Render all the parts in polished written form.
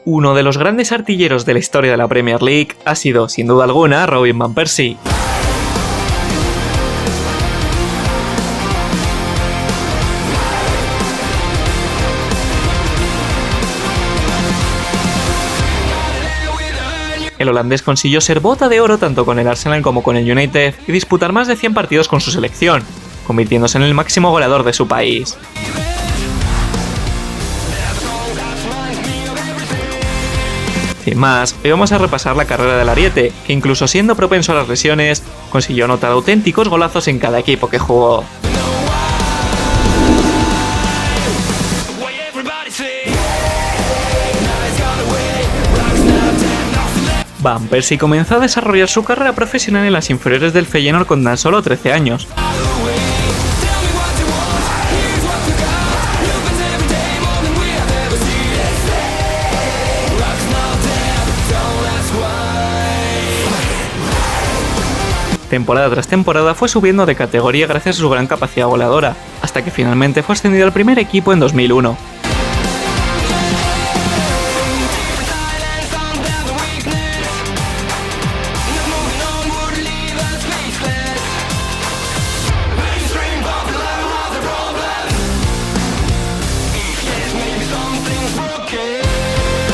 Uno de los grandes artilleros de la historia de la Premier League ha sido, sin duda alguna, Robin Van Persie. El holandés consiguió ser bota de oro tanto con el Arsenal como con el United y disputar más de 100 partidos con su selección, convirtiéndose en el máximo goleador de su país. Sin más, hoy vamos a repasar la carrera del ariete, que incluso siendo propenso a las lesiones, consiguió anotar auténticos golazos en cada equipo que jugó. Van Persie comenzó a desarrollar su carrera profesional en las inferiores del Feyenoord con tan solo 13 años. Temporada tras temporada fue subiendo de categoría gracias a su gran capacidad goleadora, hasta que finalmente fue ascendido al primer equipo en 2001.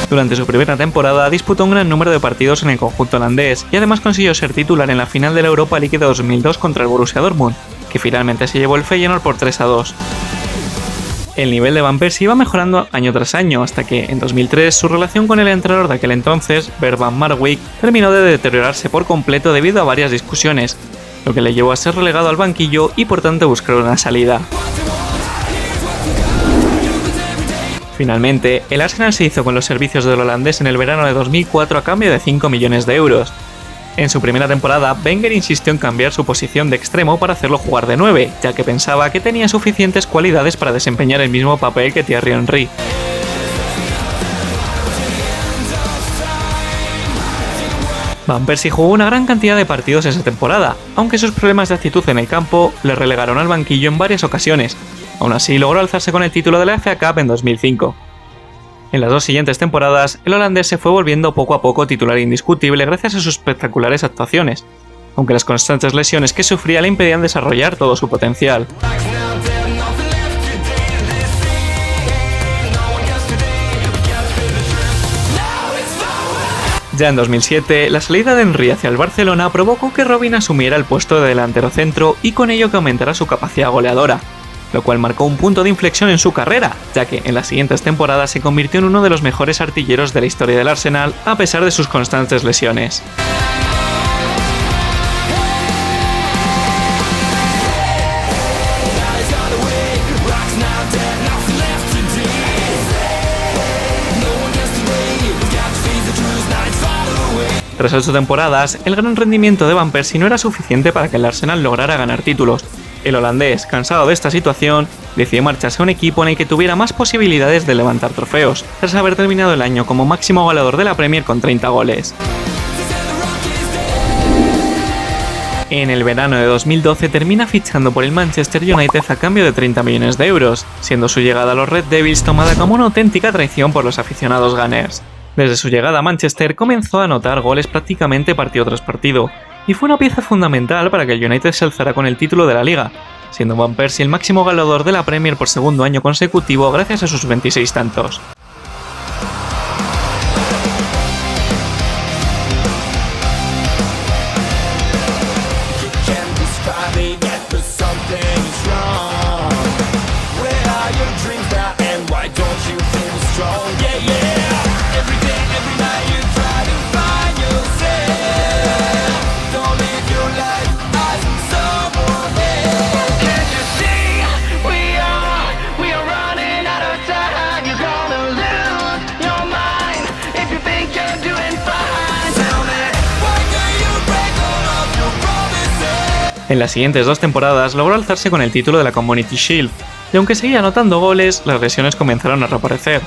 Durante su primera temporada disputó un gran número de partidos en el conjunto holandés y además consiguió ser titular en la final de la Europa League de 2002 contra el Borussia Dortmund, que finalmente se llevó el Feyenoord por 3-2. El nivel de Van Persie iba mejorando año tras año hasta que, en 2003, su relación con el entrenador de aquel entonces, Bert van Marwijk, terminó de deteriorarse por completo debido a varias discusiones, lo que le llevó a ser relegado al banquillo y por tanto buscar una salida. Finalmente, el Arsenal se hizo con los servicios del holandés en el verano de 2004 a cambio de 5 millones de euros. En su primera temporada, Wenger insistió en cambiar su posición de extremo para hacerlo jugar de 9, ya que pensaba que tenía suficientes cualidades para desempeñar el mismo papel que Thierry Henry. Van Persie jugó una gran cantidad de partidos esa temporada, aunque sus problemas de actitud en el campo le relegaron al banquillo en varias ocasiones. Aún así, logró alzarse con el título de la FA Cup en 2005. En las dos siguientes temporadas, el holandés se fue volviendo poco a poco titular indiscutible gracias a sus espectaculares actuaciones, aunque las constantes lesiones que sufría le impedían desarrollar todo su potencial. Ya en 2007, la salida de Henry hacia el Barcelona provocó que Robin asumiera el puesto de delantero centro y con ello que aumentara su capacidad goleadora, lo cual marcó un punto de inflexión en su carrera, ya que en las siguientes temporadas se convirtió en uno de los mejores artilleros de la historia del Arsenal a pesar de sus constantes lesiones. Tras 8 temporadas, el gran rendimiento de Van Persie no era suficiente para que el Arsenal lograra ganar títulos. El holandés, cansado de esta situación, decidió marcharse a un equipo en el que tuviera más posibilidades de levantar trofeos, tras haber terminado el año como máximo goleador de la Premier con 30 goles. En el verano de 2012 termina fichando por el Manchester United a cambio de 30 millones de euros, siendo su llegada a los Red Devils tomada como una auténtica traición por los aficionados Gunners. Desde su llegada a Manchester comenzó a anotar goles prácticamente partido tras partido, y fue una pieza fundamental para que el United se alzara con el título de la liga, siendo Van Persie el máximo goleador de la Premier por segundo año consecutivo gracias a sus 26 tantos. En las siguientes 2 temporadas logró alzarse con el título de la Community Shield, y aunque seguía anotando goles, las lesiones comenzaron a reaparecer,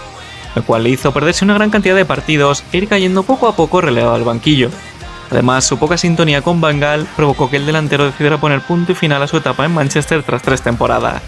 lo cual le hizo perderse una gran cantidad de partidos e ir cayendo poco a poco relegado al banquillo. Además, su poca sintonía con Van Gaal provocó que el delantero decidiera poner punto y final a su etapa en Manchester tras 3 temporadas.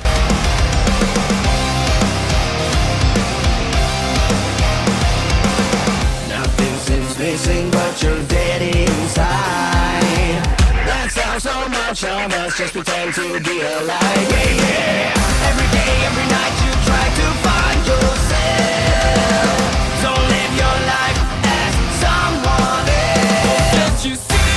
missing, but you're dead inside. That's how so much of us just pretend to be alive. Yeah, yeah. Every day, every night you try to find yourself. Don't live your life as someone else. Can't you see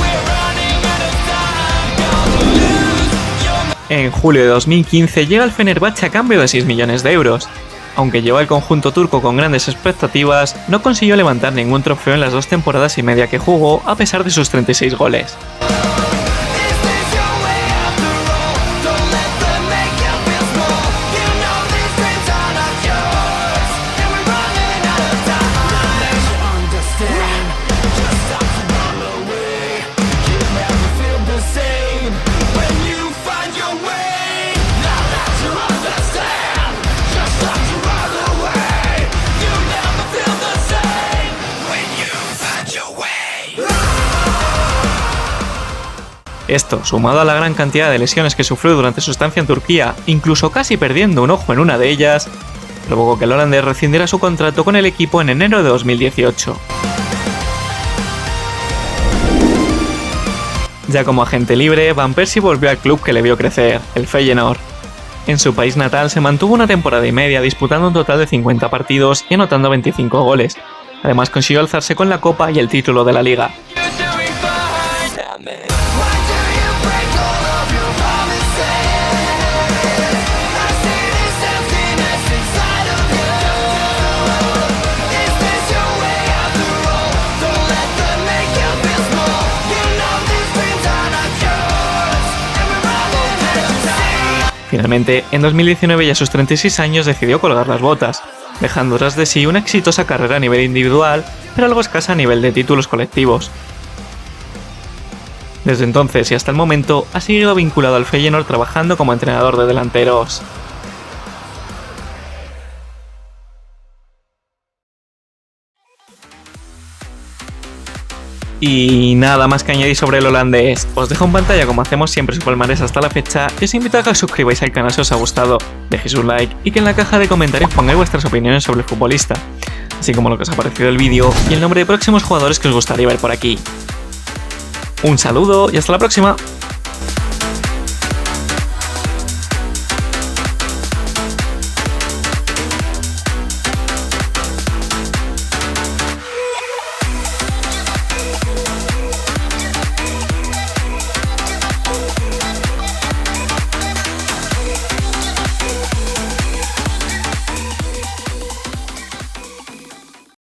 we're running out of time? Gonna lose your... En julio de 2015 llega el Fenerbahce a cambio de 6 millones de euros. Aunque llegó al conjunto turco con grandes expectativas, no consiguió levantar ningún trofeo en las 2 temporadas y media que jugó, a pesar de sus 36 goles. Esto, sumado a la gran cantidad de lesiones que sufrió durante su estancia en Turquía, incluso casi perdiendo un ojo en una de ellas, provocó que el holandés rescindiera su contrato con el equipo en enero de 2018. Ya como agente libre, Van Persie volvió al club que le vio crecer, el Feyenoord. En su país natal se mantuvo una temporada y media disputando un total de 50 partidos y anotando 25 goles. Además consiguió alzarse con la Copa y el título de la Liga. Finalmente, en 2019 y a sus 36 años decidió colgar las botas, dejando tras de sí una exitosa carrera a nivel individual, pero algo escasa a nivel de títulos colectivos. Desde entonces y hasta el momento ha seguido vinculado al Feyenoord trabajando como entrenador de delanteros. Y nada más que añadir sobre el holandés. Os dejo en pantalla, como hacemos siempre, su palmarés hasta la fecha, y os invito a que os suscribáis al canal si os ha gustado, dejéis un like y que en la caja de comentarios pongáis vuestras opiniones sobre el futbolista, así como lo que os ha parecido el vídeo y el nombre de próximos jugadores que os gustaría ver por aquí. Un saludo y hasta la próxima.